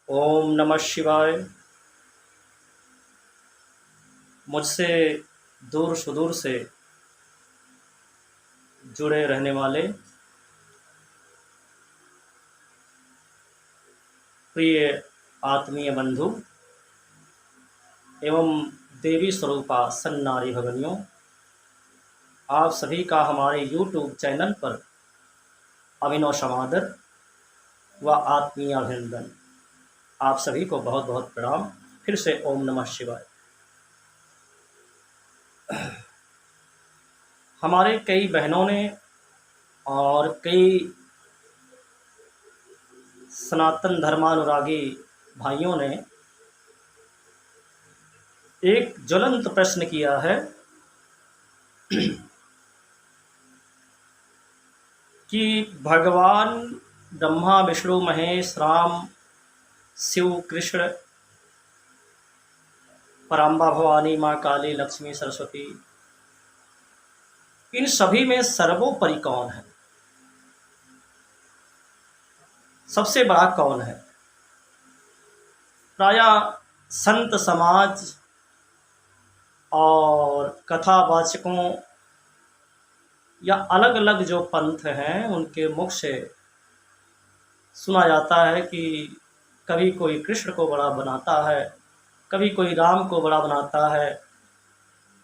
ओम नमः शिवाय। मुझसे दूर सुदूर से जुड़े रहने वाले प्रिय आत्मीय बंधु एवं देवी स्वरूपा सन्नारी भगनियों, आप सभी का हमारे यूट्यूब चैनल पर अभिनव समादर व आत्मीय अभिनंदन। आप सभी को बहुत बहुत प्रणाम। फिर से ओम नमः शिवाय। हमारे कई बहनों ने और कई सनातन धर्मानुरागी भाइयों ने एक ज्वलंत प्रश्न किया है कि भगवान ब्रह्मा विष्णु महेश राम शिव कृष्ण पराम्बा भवानी माँ काली लक्ष्मी सरस्वती, इन सभी में सर्वोपरि कौन है, सबसे बड़ा कौन है। प्रायः संत समाज और कथावाचकों या अलग अलग जो पंथ हैं उनके मुख से सुना जाता है कि कभी कोई कृष्ण को बड़ा बनाता है, कभी कोई राम को बड़ा बनाता है,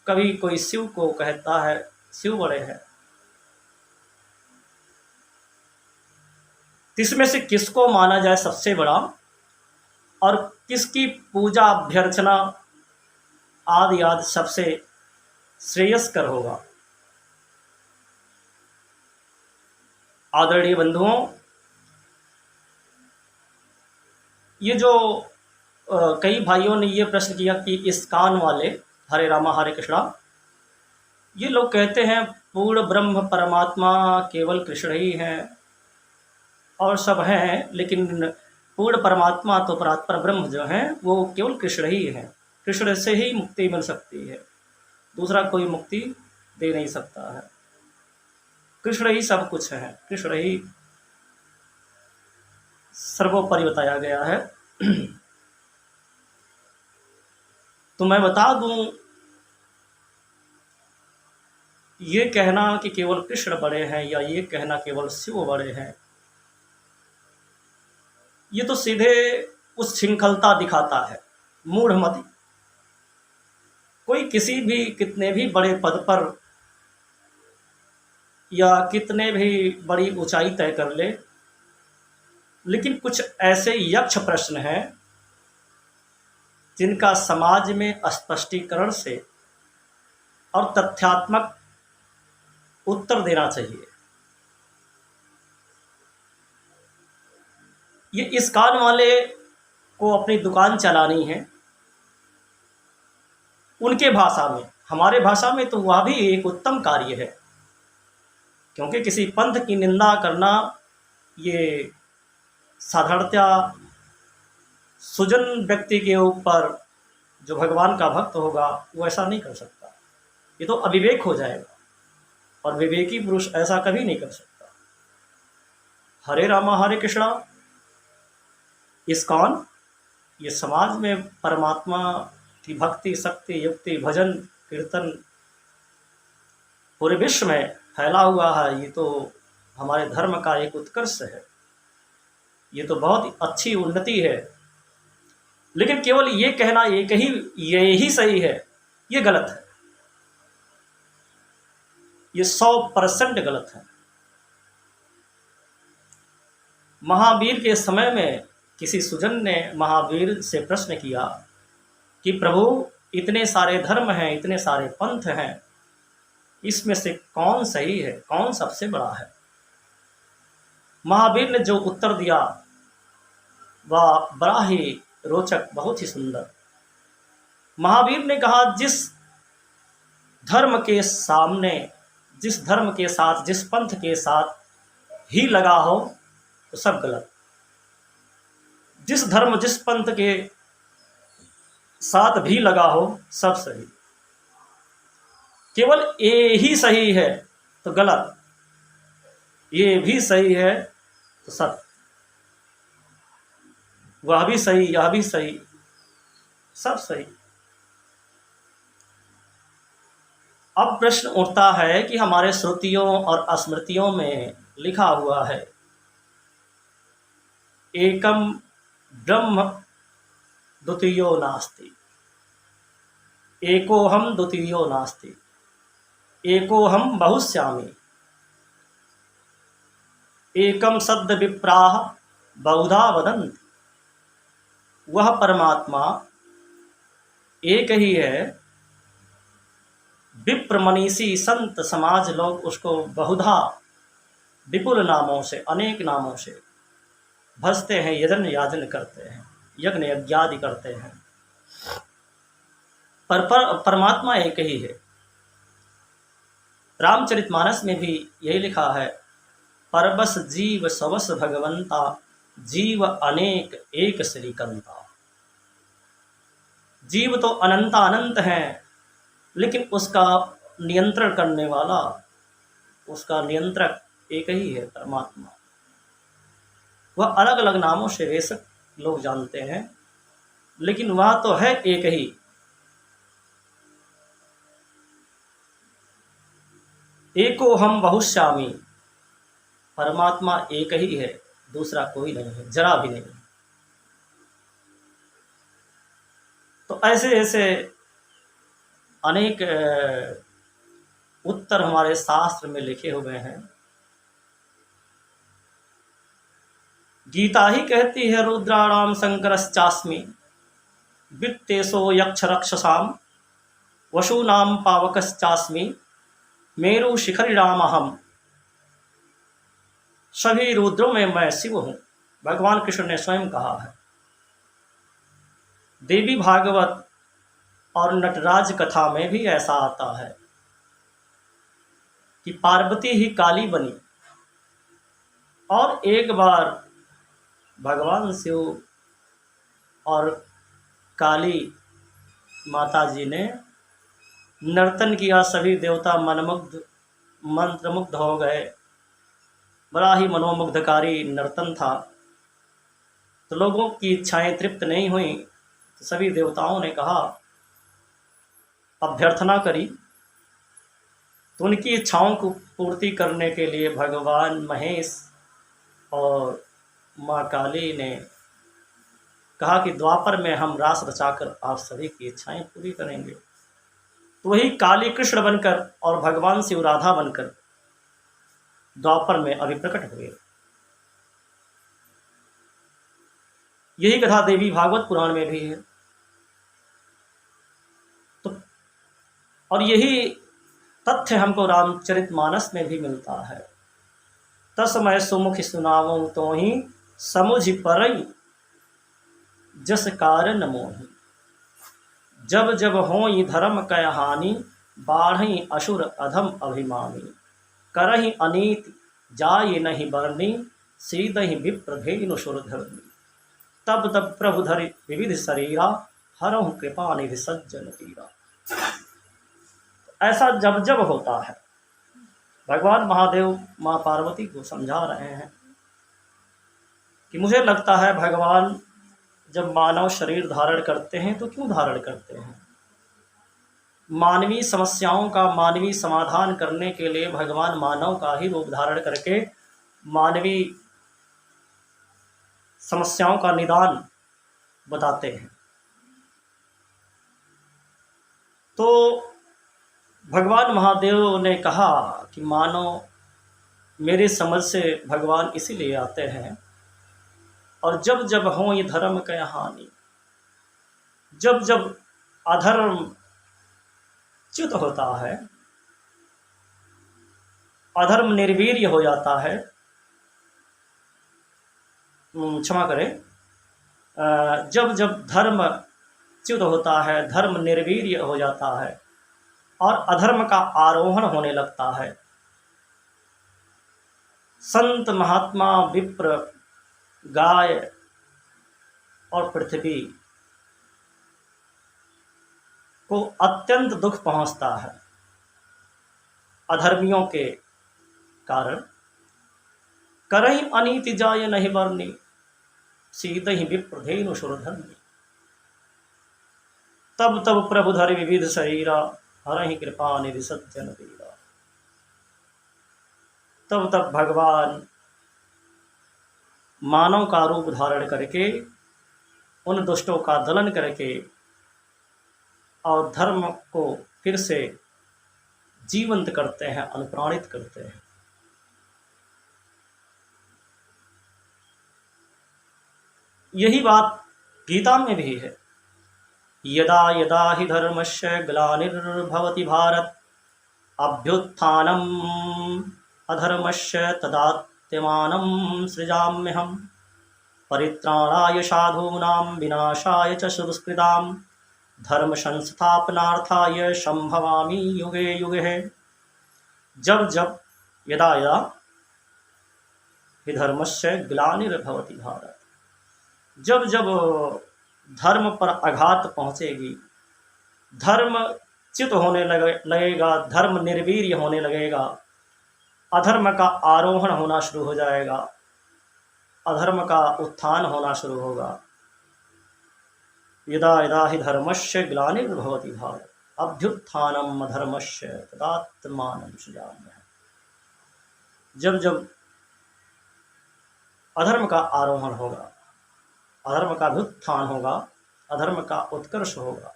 कभी कोई शिव को कहता है शिव बड़े हैं। इसमें से किसको माना जाए सबसे बड़ा और किसकी पूजा अभ्यर्चना आदि आदि सबसे श्रेयस्कर होगा। आदरणीय बंधुओं, ये जो कई भाइयों ने ये प्रश्न किया कि इस्कान वाले हरे रामा हरे कृष्णा, ये लोग कहते हैं पूर्ण ब्रह्म परमात्मा केवल कृष्ण ही हैं और सब हैं, लेकिन पूर्ण परमात्मा तो परात्पर ब्रह्म जो हैं वो केवल कृष्ण ही हैं। कृष्ण से ही मुक्ति मिल सकती है, दूसरा कोई मुक्ति दे नहीं सकता है। कृष्ण ही सब कुछ है, कृष्ण ही सर्वोपरि बताया गया है। तो मैं बता दूं, ये कहना कि केवल कृष्ण बड़े हैं या ये कहना केवल शिव बड़े हैं, ये तो सीधे उस श्रृंखलता दिखाता है, मूढ़मति। कोई किसी भी कितने भी बड़े पद पर या कितने भी बड़ी ऊंचाई तय कर ले, लेकिन कुछ ऐसे यक्ष प्रश्न हैं जिनका समाज में स्पष्टीकरण से और तथ्यात्मक उत्तर देना चाहिए। ये इस्कान वाले को अपनी दुकान चलानी है उनके भाषा में, हमारे भाषा में तो वह भी एक उत्तम कार्य है, क्योंकि किसी पंथ की निंदा करना ये साधारणतया सुजन व्यक्ति के ऊपर, जो भगवान का भक्त होगा वो ऐसा नहीं कर सकता। ये तो अविवेक हो जाएगा और विवेकी पुरुष ऐसा कभी नहीं कर सकता। हरे रामा हरे कृष्णा इस्कॉन ये समाज में परमात्मा की भक्ति शक्ति युक्ति भजन कीर्तन पूरे विश्व में फैला हुआ है। ये तो हमारे धर्म का एक उत्कर्ष है, ये तो बहुत अच्छी उन्नति है। लेकिन केवल ये कहना यही सही है, ये गलत है, ये 100% गलत है। महावीर के समय में किसी सुजन ने महावीर से प्रश्न किया कि प्रभु इतने सारे धर्म हैं, इतने सारे पंथ हैं, इसमें से कौन सही है, कौन सबसे बड़ा है। महावीर ने जो उत्तर दिया वह बड़ा ही रोचक, बहुत ही सुंदर। महावीर ने कहा जिस धर्म के सामने, जिस धर्म के साथ, जिस पंथ के साथ ही लगा हो तो सब गलत, जिस धर्म जिस पंथ के साथ भी लगा हो सब सही, केवल ये ही सही है तो गलत, ये भी सही है तो सत्य। वह भी सही, यह भी सही, सब सही। अब प्रश्न उठता है कि हमारे श्रुतियों और स्मृतियों में लिखा हुआ है एकम ब्रह्म द्वितीयो नास्ति, एकोहम द्वितीयो नास्ति, एकोहम बहुश्यामि, एकम सद्य विप्राह बहुधा वदन्ति। वह परमात्मा एक ही है। विप्र मनीषी संत समाज लोग उसको बहुधा विपुल नामों से, अनेक नामों से भजते हैं, यजन याजन करते हैं, यज्ञ यज्ञादि करते हैं। पर परमात्मा एक ही है। रामचरितमानस में भी यही लिखा है, परबस जीव सवस भगवंता, जीव अनेक एक श्रीकंता। जीव तो अनंता अनंत हैं, लेकिन उसका नियंत्रण करने वाला, उसका नियंत्रक एक ही है, परमात्मा। वह अलग अलग नामों से बेशक लोग जानते हैं, लेकिन वह तो है एक ही। एको हम बहुश्यामी, परमात्मा एक ही है, दूसरा कोई नहीं है, जरा भी नहीं। तो ऐसे ऐसे अनेक उत्तर हमारे शास्त्र में लिखे हुए हैं। गीता ही कहती है, रुद्राणाम शंकरश्चास्मि, वित्तेशो यक्ष रक्षसाम, वशूनाम पावकश्चास्मि, मेरु शिखरिणामहम। सभी रुद्रों में मैं शिव हूँ, भगवान कृष्ण ने स्वयं कहा है। देवी भागवत और नटराज कथा में भी ऐसा आता है कि पार्वती ही काली बनी और एक बार भगवान शिव और काली माता जी ने नर्तन किया। सभी देवता मनमुग्ध, मंत्रमुग्ध हो गए। बड़ा ही मनोमुग्धकारी नर्तन था। तो लोगों की इच्छाएं तृप्त नहीं हुई, तो सभी देवताओं ने कहा, अभ्यर्थना करी। तो उनकी इच्छाओं को पूर्ति करने के लिए भगवान महेश और माँ काली ने कहा कि द्वापर में हम रास रचाकर आप सभी की इच्छाएं पूरी करेंगे। तो वही काली कृष्ण बनकर और भगवान शिव राधा बनकर द्वापर में अभी प्रकट हुए। यही कथा देवी भागवत पुराण में भी है। तो और यही तथ्य हमको रामचरितमानस में भी मिलता है। तस्मै सुमुख सुनावो तो ही समुझ परई, जस कारण मोहि। जब जब होई धर्म कय हानि, बाढ़ई असुर अधम अभिमानी। करहि अनीति जाय नहीं बरनी, सीदहि विप्र धेनु सुरधरनी। तब तब प्रभु धरि विविध शरीरा, हरहु कृपा निधि सज्जन पीरा। ऐसा जब जब होता है, भगवान महादेव माँ पार्वती को समझा रहे हैं कि मुझे लगता है भगवान जब मानव शरीर धारण करते हैं तो क्यों धारण करते हैं। मानवीय समस्याओं का मानवीय समाधान करने के लिए भगवान मानव का ही रूप धारण करके मानवीय समस्याओं का निदान बताते हैं। तो भगवान महादेव ने कहा कि मानो मेरे समझ से भगवान इसीलिए आते हैं, और जब जब हो ये धर्म का हानि, जब जब अधर्म च्युत होता है, अधर्म निर्वीर्य हो जाता है, क्षमा करें, जब जब धर्म च्युत होता है, धर्म निर्वीर्य हो जाता है और अधर्म का आरोहण होने लगता है, संत महात्मा विप्र गाय और पृथ्वी को अत्यंत दुख पहुंचता है अधर्मियों के कारण। करहि अनीति जाय नहीं बरनी, सीतहि विप्रधेनु सुरधन्य। तब तब प्रभु धरि विविध शरीरा, हरहि कृपा निधि सज्जन पीरा। तब तब भगवान मानव का रूप धारण करके उन दुष्टों का दलन करके और धर्म को फिर से जीवंत करते हैं, अनुप्राणित करते हैं। यही बात गीता में भी है। यदा यदा हि धर्मस्य ग्लानिर्भवति भारत, अभ्युत्थानम् अधर्मस्य तदात्मानं सृजाम्यहम्। परित्राणाय साधूनां विनाशाय च दुष्कृतां, धर्म संस्थापनार्थाय संभवामि युगे युगे। जब जब यदा यदा हि धर्मस्य ग्लानिर्भवति भारत, जब जब धर्म पर आघात पहुंचेगी, धर्म च्युत होने लगेगा, धर्म निर्वीर्य होने लगेगा, अधर्म का आरोहण होना शुरू हो जाएगा, अधर्म का उत्थान होना शुरू होगा। यदा यदा हि धर्मस्य ग्लानिर्भवति भारत, अभ्युत्थानम् अधर्मस्य तदात्मानं सृजाम्यहम्। जब जब अधर्म का आरोहण होगा, अधर्म का अभ्युत्थान होगा, अधर्म का उत्कर्ष होगा,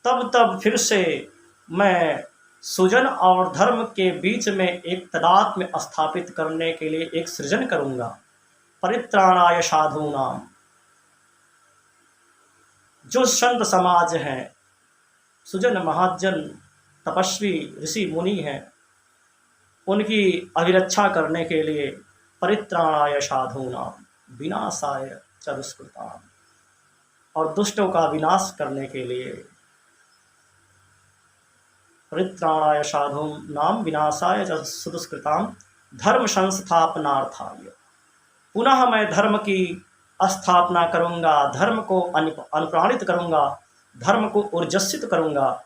तब तब फिर से मैं सुजन और धर्म के बीच में एक तादात्म्य स्थापित करने के लिए एक सृजन करूंगा। परित्राणाय साधूनाम, जो संत समाज हैं, सुजन महाजन तपस्वी ऋषि मुनि हैं, उनकी अभिरक्षा करने के लिए परित्राणाय साधूनाम विनाशाय च दुष्कृताम, और दुष्टों का विनाश करने के लिए परित्राणाय साधूनाम विनाशाय च दुष्कृताम धर्म संस्थापनार्थाय। पुनः मैं धर्म की स्थापना करूंगा, धर्म को अनुप्राणित करूंगा, धर्म को ऊर्जस्वित करूंगा,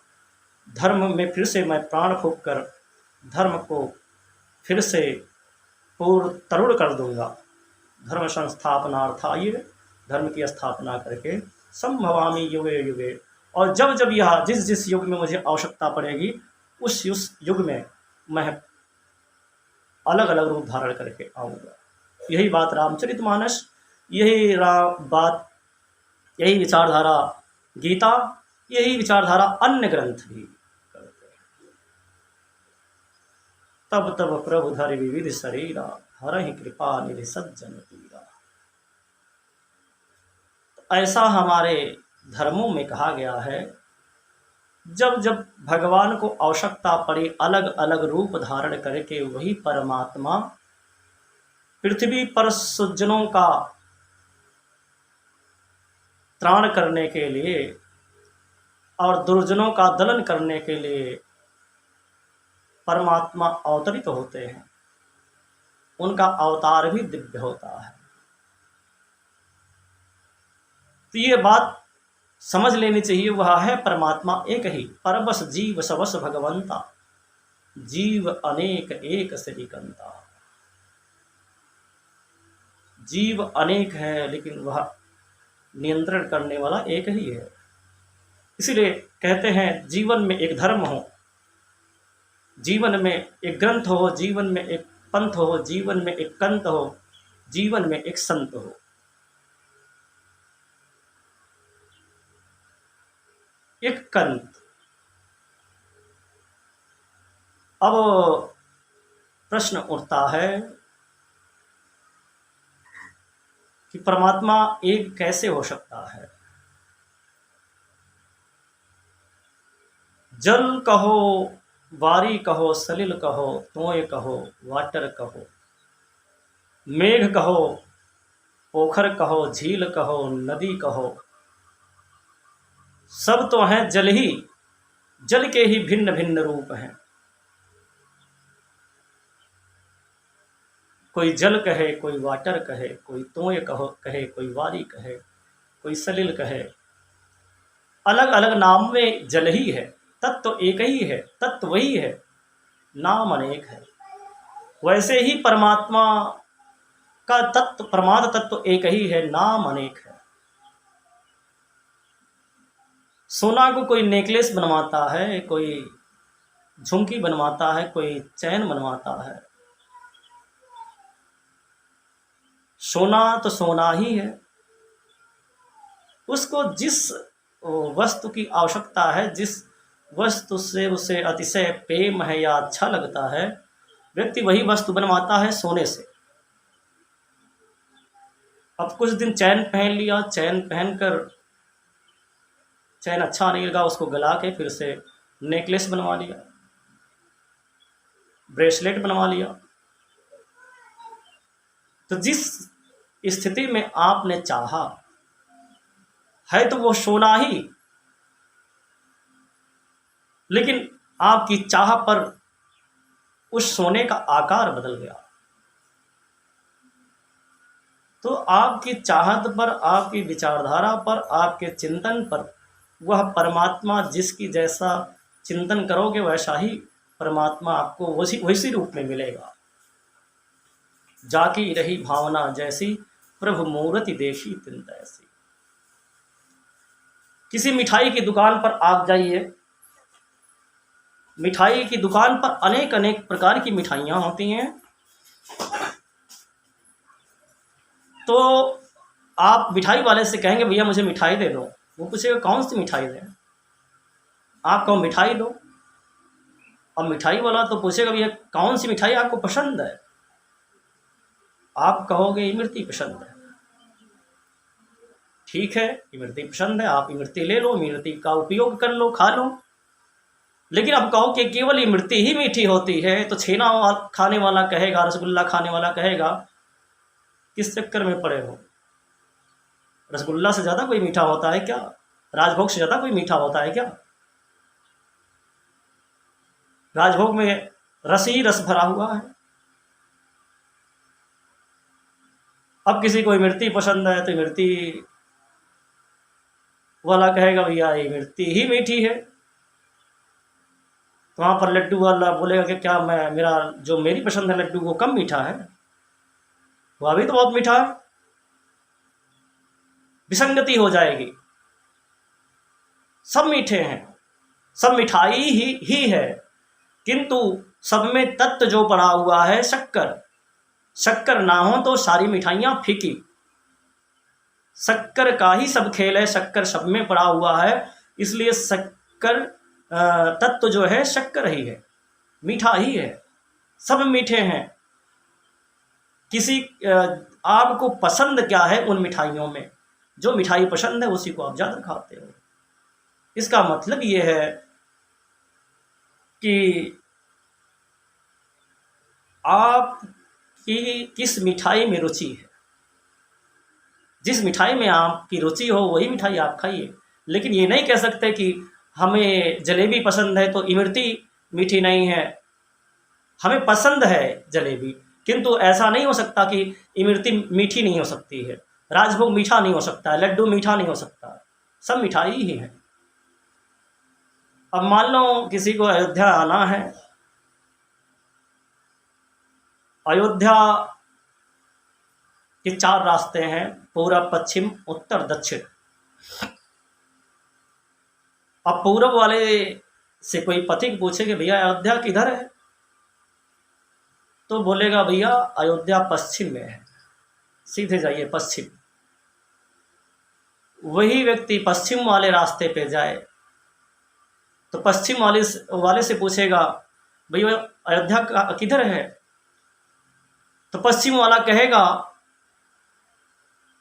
धर्म में फिर से मैं प्राण फूंक कर धर्म को फिर से पूर्ण तरुण कर दूंगा। धर्म संस्थापनार्थाय, धर्म की स्थापना करके संभवामि युगे युगे, और जब जब यह जिस जिस युग में मुझे आवश्यकता पड़ेगी उस युग में मैं अलग अलग रूप धारण करके आऊँगा। यही बात रामचरितमानस, यही बात, यही विचारधारा गीता, यही विचारधारा अन्य ग्रंथ भी करते हैं। तब तब प्रभु धरि विविध शरीरा, हरहि कृपा निधि सज्जन पीरा। ऐसा हमारे धर्मों में कहा गया है, जब जब भगवान को आवश्यकता पड़ी अलग अलग रूप धारण करके वही परमात्मा पृथ्वी पर सुजनों का त्राण करने के लिए और दुर्जनों का दलन करने के लिए परमात्मा अवतरित होते हैं। उनका अवतार भी दिव्य होता है। तो ये बात समझ लेनी चाहिए, वह है परमात्मा एक ही, परबस जीव सबस भगवंता, जीव अनेक एक श्रीकंता। जीव अनेक है लेकिन वह नियंत्रण करने वाला एक ही है। इसीलिए कहते हैं जीवन में एक धर्म हो, जीवन में एक ग्रंथ हो, जीवन में एक पंथ हो, जीवन में एक कंत हो, जीवन में एक संत हो। एक कंत। अब प्रश्न उठता है कि परमात्मा एक कैसे हो सकता है। जल कहो, वारी कहो, सलिल कहो, तोय कहो, वाटर कहो, मेघ कहो, पोखर कहो, झील कहो, नदी कहो, सब तो हैं जल ही, जल के ही भिन्न भिन्न रूप हैं। कोई जल कहे, कोई वाटर कहे, कोई तोय कहे, कोई वारी कहे, कोई सलिल कहे, अलग अलग नाम में जल ही है, तत्व एक ही है, तत्व वही है, नाम अनेक है। वैसे ही परमात्मा का तत्व, परमार्थ तत्व एक ही है, नाम अनेक है। सोना को कोई नेकलेस बनवाता है, कोई झुमकी बनवाता है, कोई चैन बनवाता है। सोना तो सोना ही है। उसको जिस वस्तु की आवश्यकता है, जिस वस्तु से उसे अतिशय प्रेम है या अच्छा लगता है, व्यक्ति वही वस्तु बनवाता है सोने से। अब कुछ दिन चैन पहन लिया, चैन पहनकर चैन अच्छा नहीं लगा, उसको गला के फिर से नेकलेस बनवा लिया, ब्रेसलेट बनवा लिया। तो जिस स्थिति में आपने चाहा है तो वो सोना ही, लेकिन आपकी चाह पर उस सोने का आकार बदल गया। तो आपकी चाहत पर, आपकी विचारधारा पर, आपके चिंतन पर वह परमात्मा, जिसकी जैसा चिंतन करोगे वैसा ही परमात्मा आपको वैसी रूप में मिलेगा। जाकी रही भावना जैसी, प्रभु मूर्ति देखी तिन तैसी। किसी मिठाई की दुकान पर आप जाइए, मिठाई की दुकान पर अनेक अनेक प्रकार की मिठाइयाँ होती हैं। तो आप मिठाई वाले से कहेंगे भैया मुझे मिठाई दे दो, वो पूछेगा कौन सी मिठाई दें, आप कहो मिठाई दो। अब मिठाई वाला तो पूछेगा भैया कौन सी मिठाई आपको पसंद है, आप कहोगे इमरती पसंद है। ठीक है, इमरती पसंद है, आप इमरती ले लो, इमरती का उपयोग कर लो, खा लो। लेकिन अब कहो कि केवल इमरती ही मीठी होती है, तो छेना खाने वाला कहेगा, रसगुल्ला खाने वाला कहेगा किस चक्कर में पड़े हो, रसगुल्ला से ज़्यादा कोई मीठा होता है क्या, राजभोग से ज़्यादा कोई मीठा होता है क्या। राजभोग में रस ही रस भरा हुआ है। अब किसी को इमरती पसंद है तो इमरती वाला कहेगा भैया इमरती ही मीठी है। तो वहाँ पर लड्डू वाला बोलेगा कि क्या मेरी पसंद है लड्डू वो कम मीठा है, वह भी तो बहुत मीठा है। विसंगति हो जाएगी। सब मीठे हैं, सब मिठाई ही है, किंतु सब में तत्व जो पड़ा हुआ है शक्कर। शक्कर ना हो तो सारी मिठाइयाँ फीकी। शक्कर का ही सब खेल है, शक्कर सब में पड़ा हुआ है, इसलिए शक्कर तत्व जो है शक्कर ही है, मीठा ही है, सब मीठे हैं। किसी आपको पसंद क्या है उन मिठाइयों में, जो मिठाई पसंद है उसी को आप ज़्यादा खाते हो। इसका मतलब ये है कि आपकी किस मिठाई में रुचि है। जिस मिठाई में आपकी रुचि हो वही मिठाई आप खाइए। लेकिन ये नहीं कह सकते कि हमें जलेबी पसंद है तो इमरती मीठी नहीं है। हमें पसंद है जलेबी, किंतु ऐसा नहीं हो सकता कि इमरती मीठी नहीं हो सकती है, राजभोग मीठा नहीं हो सकता, लड्डू मीठा नहीं हो सकता, सब मिठाई ही है। अब मान लो किसी को अयोध्या आना है, अयोध्या के 4 रास्ते हैं, पूरब, पश्चिम, उत्तर, दक्षिण। अब पूरब वाले से कोई पथिक पूछे कि भैया अयोध्या किधर है, तो बोलेगा भैया अयोध्या पश्चिम में है, सीधे जाइए पश्चिम। वही व्यक्ति पश्चिम वाले रास्ते पे जाए तो पश्चिम वाले से पूछेगा भैया अयोध्या किधर है, तो पश्चिम वाला कहेगा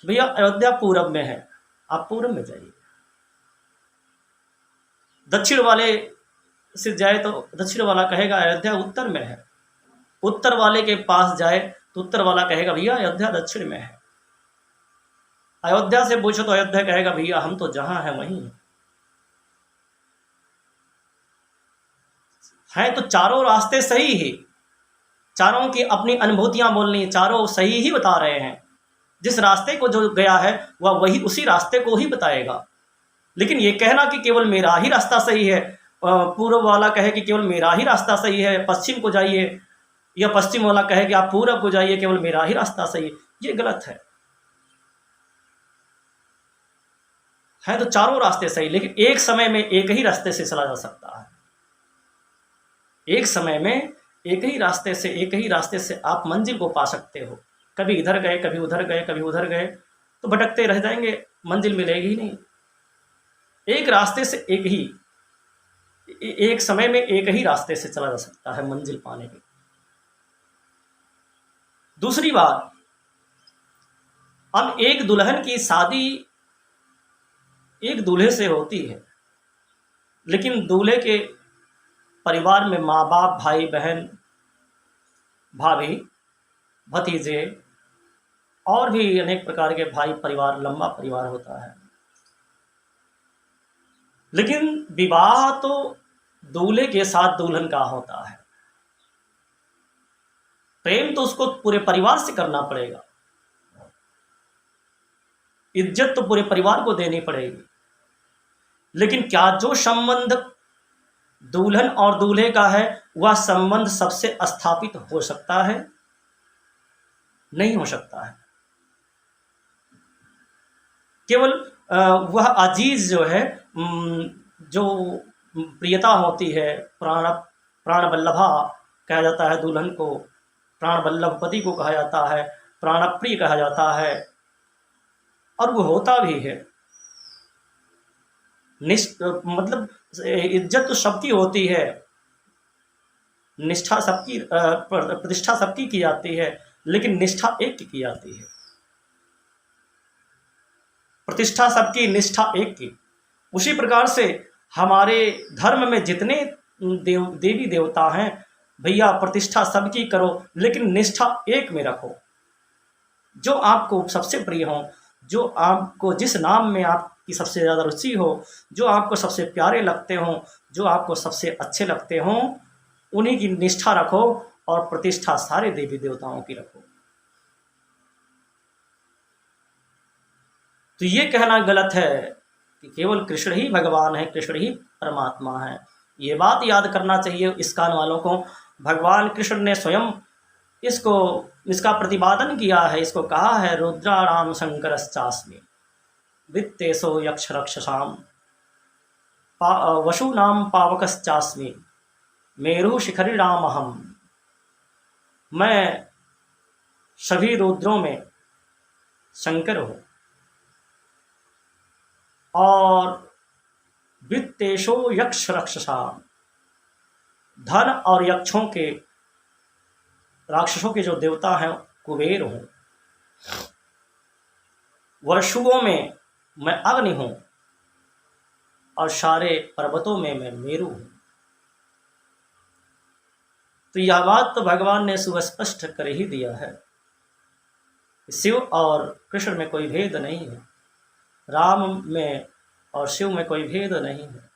भैया अयोध्या पूरब में है, आप पूरब में जाइए। दक्षिण वाले से जाए तो दक्षिण वाला कहेगा अयोध्या उत्तर में है। उत्तर वाले के पास जाए तो उत्तर वाला कहेगा भैया अयोध्या दक्षिण में है। अयोध्या से पूछो तो अयोध्या कहेगा भैया हम तो जहां हैं वहीं हैं। तो चारों रास्ते सही ही, चारों की अपनी अनुभूतियां बोलनी, चारों सही ही बता रहे हैं। जिस रास्ते को जो गया है वह वही उसी रास्ते को ही बताएगा। लेकिन ये कहना कि केवल मेरा ही रास्ता सही है, पूर्व वाला कहे कि केवल मेरा ही रास्ता सही है, पश्चिम को जाइए, या पश्चिम वाला कहे कि आप पूरब को जाइए, केवल मेरा ही रास्ता सही है, ये गलत है तो चारों रास्ते सही, लेकिन एक समय में एक ही रास्ते से चला जा सकता है। एक समय में एक ही रास्ते से आप मंजिल को पा सकते हो। कभी इधर गए, कभी उधर गए, कभी उधर गए, तो भटकते रह जाएंगे, मंजिल मिलेगी ही नहीं। एक रास्ते से एक समय में एक ही रास्ते से चला जा सकता है मंजिल पाने की। दूसरी बात, अब एक दुल्हन की शादी एक दूल्हे से होती है, लेकिन दूल्हे के परिवार में माँ बाप, भाई बहन, भाभी, भतीजे और भी अनेक प्रकार के भाई परिवार, लंबा परिवार होता है। लेकिन विवाह तो दूल्हे के साथ दुल्हन का होता है। प्रेम तो उसको पूरे परिवार से करना पड़ेगा, इज्जत तो पूरे परिवार को देनी पड़ेगी। लेकिन क्या जो संबंध दुल्हन और दूल्हे का है वह संबंध सबसे स्थापित हो सकता है? नहीं हो सकता है। केवल वह अजीज जो है, जो प्रियता होती है, प्राण वल्लभा कहा जाता है दुल्हन को, प्राण वल्लभ पति को कहा जाता है, प्राणप्रिय कहा जाता है, और वो होता भी है। मतलब इज्जत तो सबकी होती है, निष्ठा सबकी, प्रतिष्ठा सबकी की जाती है, लेकिन निष्ठा एक की जाती है। प्रतिष्ठा सबकी, निष्ठा एक की। उसी प्रकार से हमारे धर्म में जितने देवी देवता हैं, भैया प्रतिष्ठा सबकी करो, लेकिन निष्ठा एक में रखो। जो आपको सबसे प्रिय हो, जो आपको, जिस नाम में आपकी सबसे ज़्यादा रुचि हो, जो आपको सबसे प्यारे लगते हों, जो आपको सबसे अच्छे लगते हों, उन्हीं की निष्ठा रखो, और प्रतिष्ठा सारे देवी देवताओं की रखो। तो ये कहना गलत है कि केवल कृष्ण ही भगवान है, कृष्ण ही परमात्मा है। ये बात याद करना चाहिए इस्कॉन वालों को। भगवान कृष्ण ने स्वयं इसका प्रतिपादन किया है, इसको कहा है, रुद्राणाम शंकरश्चास्मि वित्तेशो यक्ष रक्षसाम वशूनाम पावकश्चास्मि मेरु शिखरिणाम अहम। मैं सभी रुद्रों में शंकर हूँ, और वित्तेशो यक्ष रक्षसाम, धन और यक्षों के, राक्षसों के जो देवता हैं, कुबेर हूँ। वर्षुओं में मैं अग्नि हूँ, और सारे पर्वतों में मैं मेरु हूँ। तो यह बात तो भगवान ने सुस्पष्ट कर ही दिया है। शिव और कृष्ण में कोई भेद नहीं है, राम में और शिव में कोई भेद नहीं है,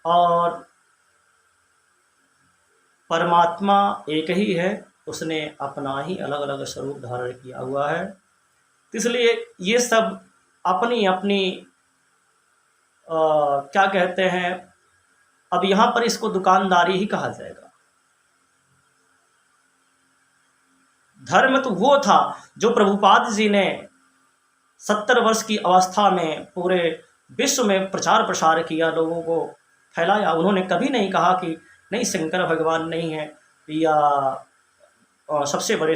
और परमात्मा एक ही है, उसने अपना ही अलग अलग स्वरूप धारण किया हुआ है। इसलिए ये सब अपनी अपनी क्या कहते हैं, अब यहाँ पर इसको दुकानदारी ही कहा जाएगा। धर्म तो वो था जो प्रभुपाद जी ने 70 वर्ष की अवस्था में पूरे विश्व में प्रचार प्रसार किया, लोगों को फैलाया। उन्होंने कभी नहीं कहा कि नहीं शंकर भगवान नहीं है, या सबसे बड़े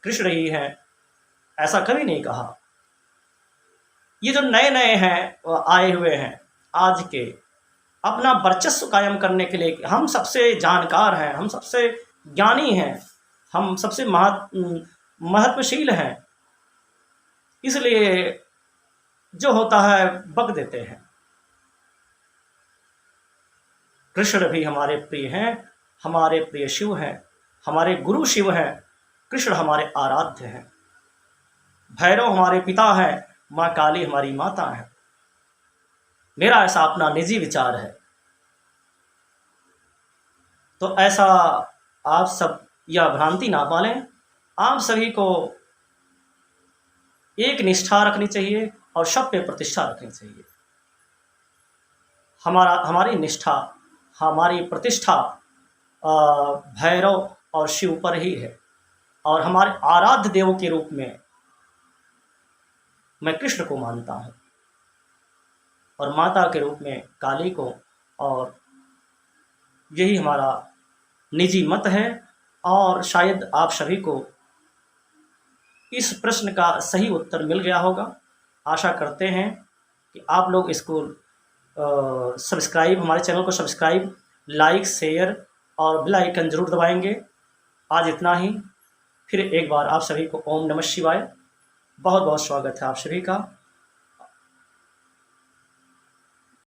कृष्ण ही हैं, ऐसा कभी नहीं कहा। ये जो नए नए हैं, आए हुए हैं आज के, अपना वर्चस्व कायम करने के लिए, हम सबसे जानकार हैं, हम सबसे ज्ञानी हैं, हम सबसे महत्वशील हैं, इसलिए जो होता है बक देते हैं। कृष्ण भी हमारे प्रिय हैं, हमारे प्रिय शिव हैं, हमारे गुरु शिव हैं, कृष्ण हमारे आराध्य हैं, भैरव हमारे पिता हैं, माँ काली हमारी माता है। मेरा ऐसा अपना निजी विचार है। तो ऐसा आप सब यह भ्रांति ना पालें। आप सभी को एक निष्ठा रखनी चाहिए और सब पे प्रतिष्ठा रखनी चाहिए। हमारी निष्ठा, हमारी प्रतिष्ठा भैरव और शिव पर ही है, और हमारे आराध्य देव के रूप में मैं कृष्ण को मानता हूँ और माता के रूप में काली को। और यही हमारा निजी मत है और शायद आप सभी को इस प्रश्न का सही उत्तर मिल गया होगा। आशा करते हैं कि आप लोग इसको सब्सक्राइब, हमारे चैनल को सब्सक्राइब, लाइक, शेयर और बेल आइकन ज़रूर दबाएंगे। आज इतना ही। फिर एक बार आप सभी को ओम नमः शिवाय। बहुत बहुत स्वागत है आप सभी का।